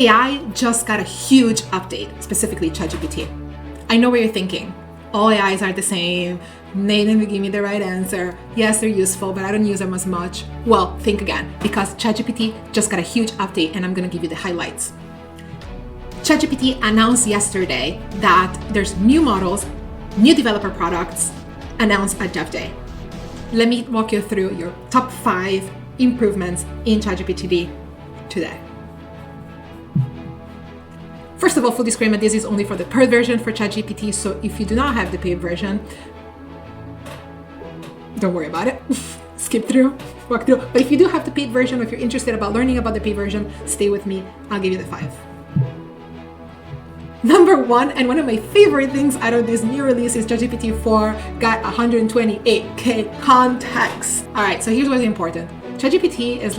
AI just got a huge update, specifically Chatgpt. I know what you're thinking. All AIs are the same. They didn't give me the right answer. Yes, they're useful, but I don't use them as much. Well, think again, because Chatgpt just got a huge update, and I'm gonna give you the highlights. Chatgpt announced yesterday that there's new models, new developer products announced at Dev Day. Let me walk you through your top 5 improvements in Chatgpt today. First of all, full disclaimer, this is only for the paid version for Chatgpt, so if you do not have the paid version, don't worry about it. Skip through, walk through. But if you do have the paid version, or if you're interested about learning about the paid version, stay with me. I'll give you the 5. Number 1, and one of my favorite things out of this new release is Chatgpt 4 got 128K context. All right, so here's what's important. Chatgpt is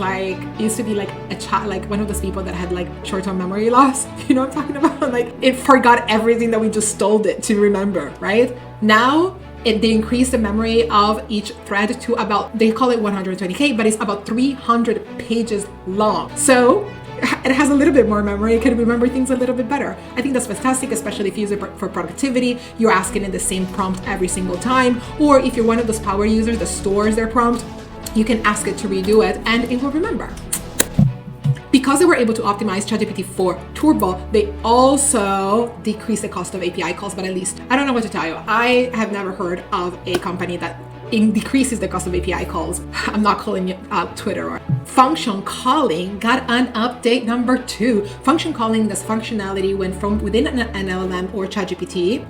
used to be like a chat, like one of those people that had like short-term memory loss. You know what I'm talking about? Like it forgot everything that we just told it to remember, right? Now, they increased the memory of each thread to about, they call it 120K, but it's about 300 pages long. So it has a little bit more memory. It can remember things a little bit better. I think that's fantastic, especially if you use it for productivity. You're asking it the same prompt every single time. Or if you're one of those power users that stores their prompt, you can ask it to redo it and it will remember. Because they were able to optimize Chatgpt 4 Turbo, they also decreased the cost of API calls, but at least, I don't know what to tell you. I have never heard of a company that decreases the cost of API calls. I'm not calling it Twitter. Or function calling got an update number 2. Function calling does functionality when from within an LLM or Chatgpt.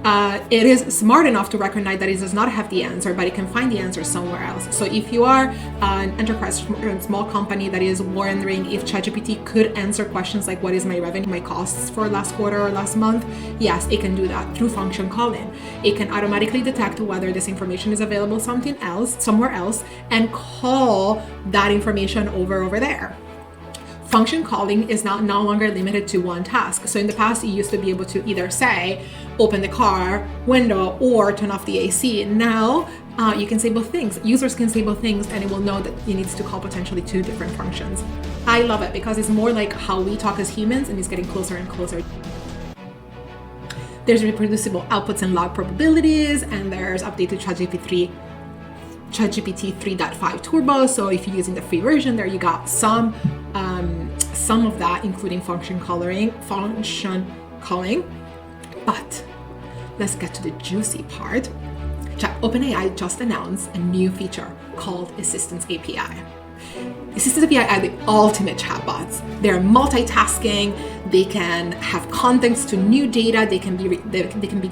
It is smart enough to recognize that it does not have the answer, but it can find the answer somewhere else. So if you are an enterprise or small company that is wondering if Chatgpt could answer questions like what is my revenue, my costs for last quarter or last month, yes, it can do that through function calling. It can automatically detect whether this information is available somewhere else, and call that information over there. Function calling is now no longer limited to one task. So in the past, you used to be able to either say, open the car window or turn off the AC. Now you can say both things. Users can say both things, and it will know that it needs to call potentially 2 different functions. I love it because it's more like how we talk as humans, and it's getting closer and closer. There's reproducible outputs and log probabilities, and there's updated Chatgpt 3.5 Turbo. So if you're using the free version, there you got some of that, including function calling. But let's get to the juicy part. OpenAI just announced a new feature called Assistance API. Assistance API are the ultimate chatbots. They're multitasking. They can have context to new data. They can be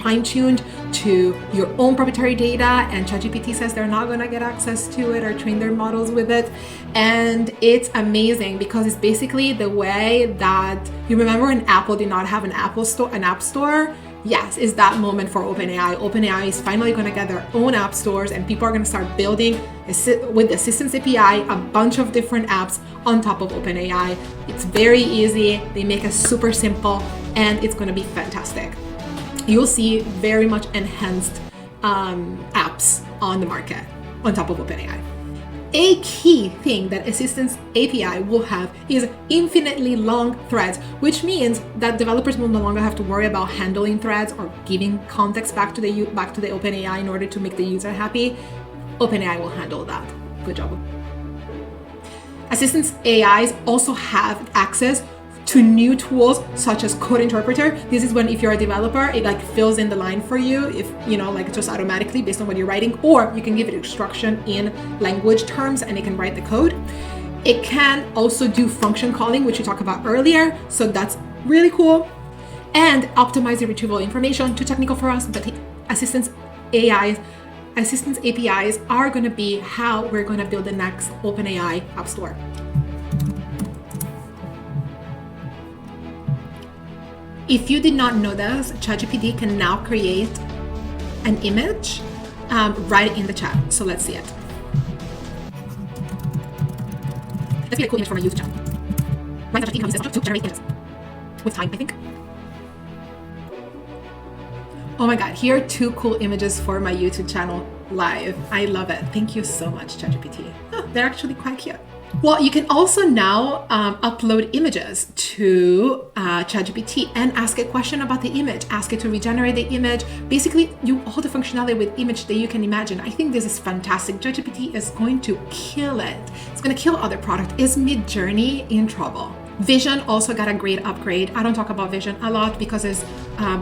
fine-tuned to your own proprietary data, and Chatgpt says they're not going to get access to it or train their models with it. And it's amazing because it's basically the way that you remember when Apple did not have an app store. Yes, is that moment for OpenAI. OpenAI is finally going to get their own app stores, and people are going to start building with the Assistance API a bunch of different apps on top of OpenAI. It's very easy. They make it super simple, and it's going to be fantastic. You'll see very much enhanced apps on the market on top of OpenAI. A key thing that Assistance API will have is infinitely long threads, which means that developers will no longer have to worry about handling threads or giving context back to the OpenAI in order to make the user happy. OpenAI will handle that. Good job. Assistance AIs also have access to new tools such as Code Interpreter. This is when if you're a developer, it fills in the line for you, if just automatically based on what you're writing, or you can give it instruction in language terms and it can write the code. It can also do function calling, which we talked about earlier, so that's really cool. And optimize the retrieval information. Too technical for us, but Assistance APIs are going to be how we're going to build the next OpenAI App Store. If you did not know this, Chatgpt can now create an image right in the chat. So let's see it. Let's get a cool image for my YouTube channel. Right now, Chatgpt uses to generate images. With time, I think. Oh my God, here are 2 cool images for my YouTube channel live. I love it. Thank you so much, Chatgpt. Oh, they're actually quite cute. Well, you can also now upload images to Chatgpt and ask a question about the image, ask it to regenerate the image, basically do all the functionality with image that you can imagine. I think this is fantastic. Chatgpt is going to kill it. It's going to kill other products. Is Midjourney in trouble? Vision also got a great upgrade. I don't talk about Vision a lot because it's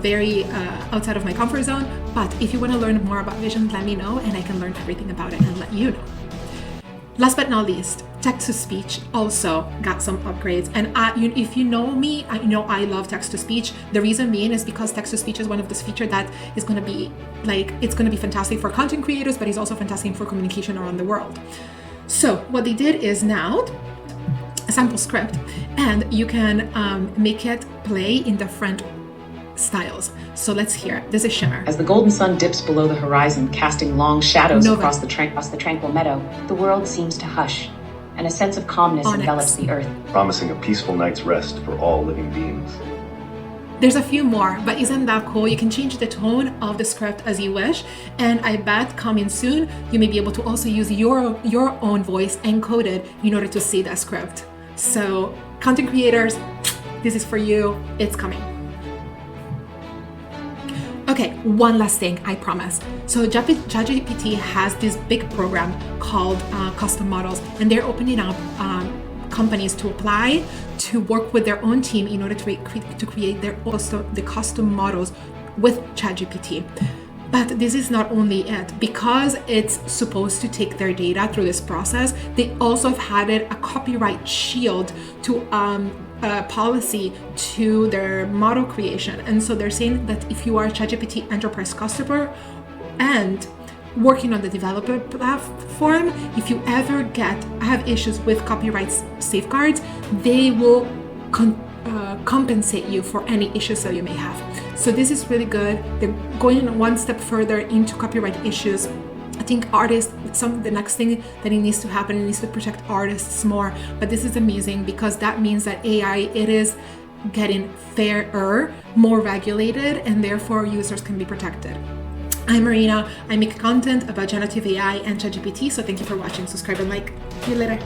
very outside of my comfort zone, but if you want to learn more about Vision, let me know and I can learn everything about it and let you know. Last but not least, text-to-speech also got some upgrades. And if you know me, I know I love text-to-speech. The reason being is because text-to-speech is one of those features that is going to be it's going to be fantastic for content creators, but it's also fantastic for communication around the world. So what they did is now a sample script, and you can make it play in different styles. So let's hear. This is Shimmer. As the golden sun dips below the horizon, casting long shadows across the tranquil meadow, the world seems to hush, and a sense of calmness envelops the earth, promising a peaceful night's rest for all living beings. There's a few more, but isn't that cool? You can change the tone of the script as you wish, and I bet coming soon, you may be able to also use your own voice encoded in order to see that script. So content creators, this is for you. It's coming. Okay, one last thing, I promise. So Chatgpt has this big program called custom models, and they're opening up companies to apply to work with their own team in order to create the custom models with Chatgpt. But this is not only it. Because it's supposed to take their data through this process, they also have added a copyright shield to policy to their model creation. And so they're saying that if you are a Chatgpt enterprise customer and working on the developer platform, if you ever have issues with copyright safeguards, they will compensate you for any issues that you may have. So this is really good. They're going one step further into copyright issues. I think artists, the next thing that it needs to happen, it needs to protect artists more. But this is amazing because that means that AI, it is getting fairer, more regulated, and therefore users can be protected. I'm Marina. I make content about generative AI and Chatgpt, so thank you for watching. Subscribe and like. See you later.